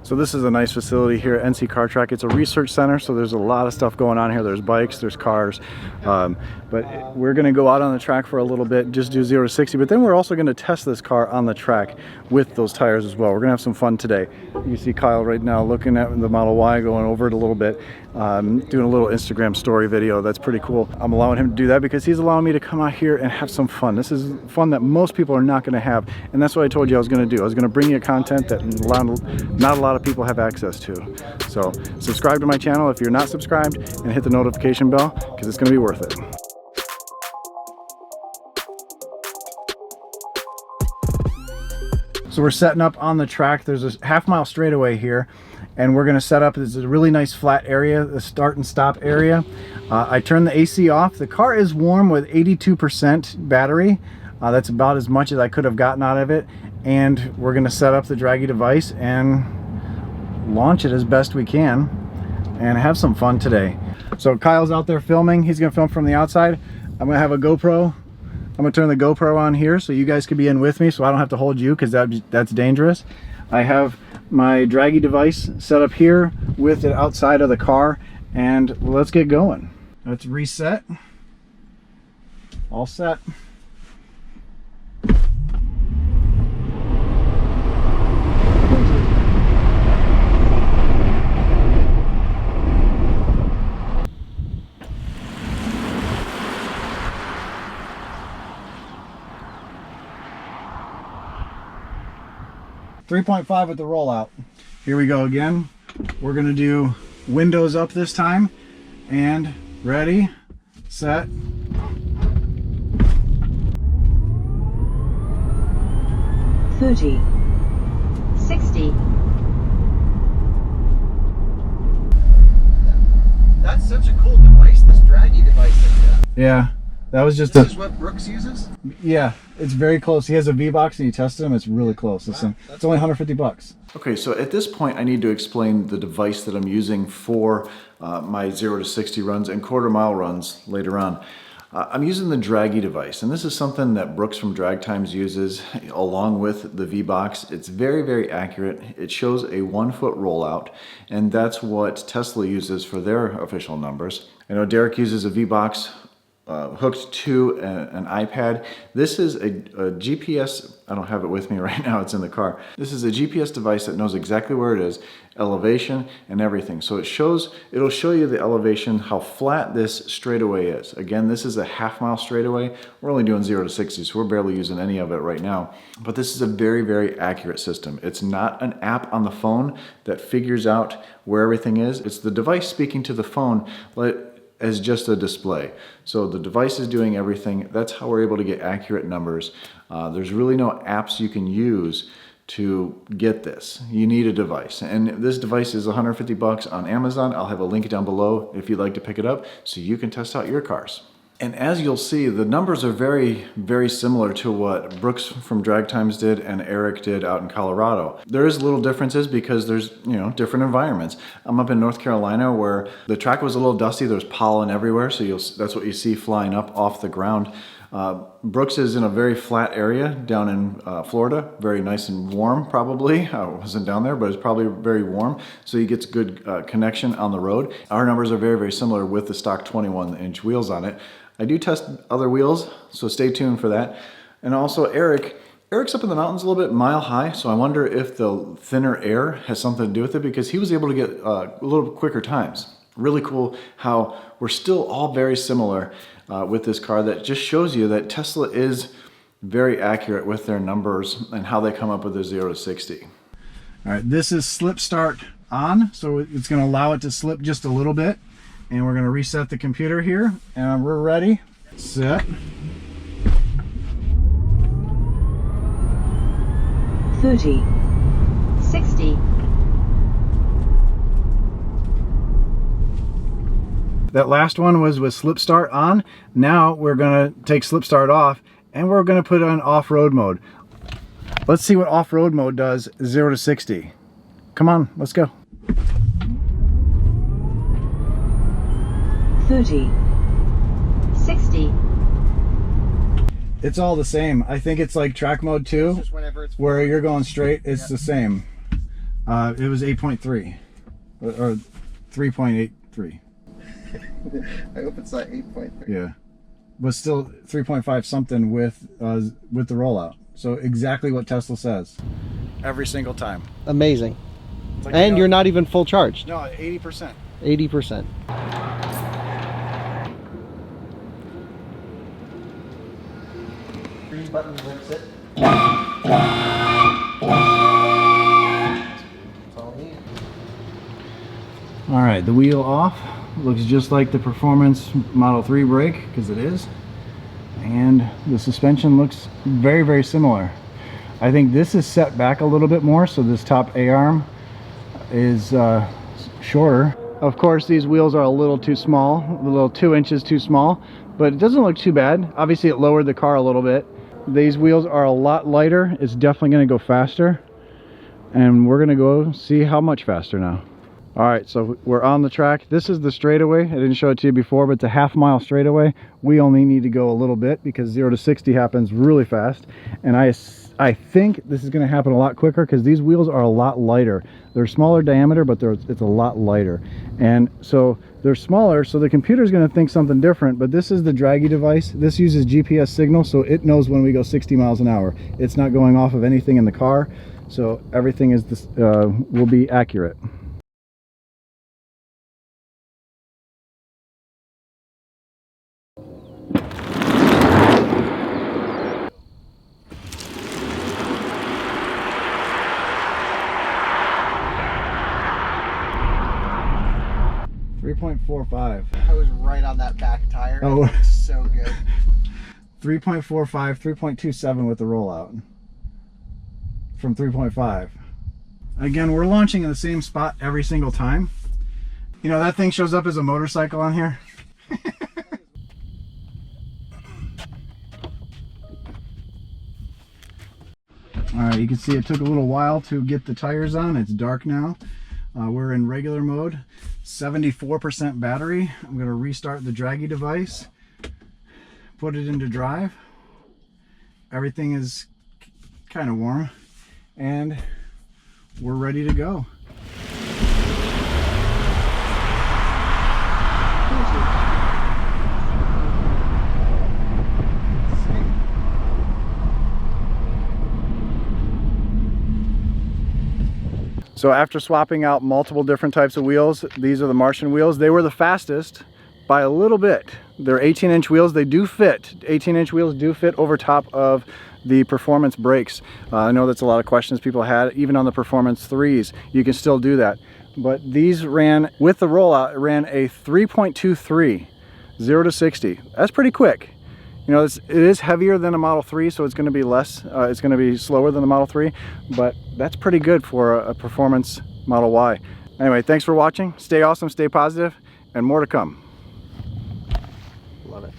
So this is a nice facility here at NC Car Track. It's a research center, so there's a lot of stuff going on here. There's bikes, there's cars, but we're going to go out on the track for a little bit, just do 0 to 60, but then we're also going to test this car on the track with those tires as well. We're going to have some fun today. You see Kyle right now looking at the Model Y, going over it a little bit, doing a little Instagram story video. That's pretty cool. I'm allowing him to do that because he's allowing me to come out here and have some fun. This is fun that most people are not going to have, and that's what I told you I was going to do. I was going to bring you content that not a lot of people have access to. So subscribe to my channel if you're not subscribed, and hit the notification bell because it's going to be worth it. So we're setting up on the track. There's a half-mile straightaway here, and we're going to set up. This is a really nice flat area, the start and stop area. I turned the AC off. The car is warm with 82% battery. That's about as much as I could have gotten out of it. And we're going to set up the Draggy Device and launch it as best we can and have some fun today. So Kyle's out there filming. He's going to film from the outside. I'm going to have a GoPro. I'm going to turn the GoPro on here so you guys can be in with me, so I don't have to hold you because that's dangerous. I have my Draggy Device set up here with it outside of the car, and let's get going. Let's reset. All set. .5 with the rollout. Here we go again. We're gonna do windows up this time, and ready, set. .30, 60. That's such a cool device, this Draggy device that Yeah, that was just This is what Brooks uses? Yeah, it's very close. He has a V-Box and he tested them. It's really close. It's only 150 bucks. Okay, so at this point I need to explain the device that I'm using for my 0 to 60 runs and quarter-mile runs later on. I'm using the Draggy Device, and this is something that Brooks from Drag Times uses along with the V-Box. It's very, very accurate. It shows a 1 foot rollout, and that's what Tesla uses for their official numbers. I know Derek uses a V-Box hooked to an iPad. This is a GPS, I don't have it with me right now, it's in the car. This is a GPS device that knows exactly where it is, elevation and everything. So it'll show you the elevation, how flat this straightaway is. Again, this is a half-mile straightaway. We're only doing 0 to 60, so we're barely using any of it right now. But this is a very, very accurate system. It's not an app on the phone that figures out where everything is. It's the device speaking to the phone as just a display. So the device is doing everything. That's how we're able to get accurate numbers. There's really no apps you can use to get this. You need a device. And this device is 150 bucks on Amazon. I'll have a link down below if you'd like to pick it up so you can test out your cars. And as you'll see, the numbers are very, very similar to what Brooks from Drag Times did and Eric did out in Colorado. There is little differences because there's, different environments. I'm up in North Carolina where the track was a little dusty. There's pollen everywhere, so that's what you see flying up off the ground. Brooks is in a very flat area down in Florida, very nice and warm probably. I wasn't down there, but it's probably very warm, so he gets good connection on the road. Our numbers are very, very similar with the stock 21-inch wheels on it. I do test other wheels, so stay tuned for that. And also Eric's up in the mountains a little bit, mile high, so I wonder if the thinner air has something to do with it because he was able to get a little quicker times. Really cool how we're still all very similar with this car. That just shows you that Tesla is very accurate with their numbers and how they come up with their 0 to 60. All right, this is slip start on, so it's going to allow it to slip just a little bit. And we're going to reset the computer here, and we're ready, set. 30, 60. That last one was with slip start on. Now we're going to take slip start off, and we're going to put it on off-road mode. Let's see what off-road mode does 0 to 60. Come on, let's go. 30, 60. It's all the same. I think it's like track mode 2, where you're going straight. It's the same. It was 8.3 or 3.83. I hope it's not 8.3. Yeah, but still 3.5 something with the rollout. So exactly what Tesla says every single time. Amazing. Like, And you're not even full charged. No, 80%. 80%. Green button limps it. All right, the wheel off. Looks just like the Performance Model 3 brake, because it is. And the suspension looks very, very similar. I think this is set back a little bit more, so this top A-arm is shorter. Of course, these wheels are a little too small, a little 2 inches too small, but it doesn't look too bad. Obviously, it lowered the car a little bit. These wheels are a lot lighter. It's definitely going to go faster, and we're going to go see how much faster now. All right, so we're on the track. This is the straightaway. I didn't show it to you before, but it's a half-mile straightaway. We only need to go a little bit because 0 to 60 happens really fast. And I think this is going to happen a lot quicker because these wheels are a lot lighter. They're smaller diameter, but it's a lot lighter. And so they're smaller, so the computer's going to think something different. But this is the Draggy device. This uses GPS signal, so it knows when we go 60 miles an hour. It's not going off of anything in the car, so everything is will be accurate. 3.45. I was right on that back tire. Oh. It's so good. 3.45, 3.27 with the rollout from 3.5. Again, we're launching in the same spot every single time. You know, that thing shows up as a motorcycle on here. All right, you can see it took a little while to get the tires on. It's dark now. We're in regular mode, 74% battery. I'm going to restart the Draggy device, put it into drive. Everything is kind of warm, and we're ready to go. So after swapping out multiple different types of wheels, these are the Martian wheels. They were the fastest by a little bit. They're 18-inch wheels. They do fit. 18-inch wheels do fit over top of the Performance brakes. I know that's a lot of questions people had. Even on the Performance 3s, you can still do that. But these ran, with the rollout, it ran a 3.23, 0 to 60. That's pretty quick. You know, it is heavier than a Model 3, so it's going to be less, it's going to be slower than the Model 3, but that's pretty good for a Performance Model Y. Anyway, thanks for watching. Stay awesome, stay positive, and more to come. Love it.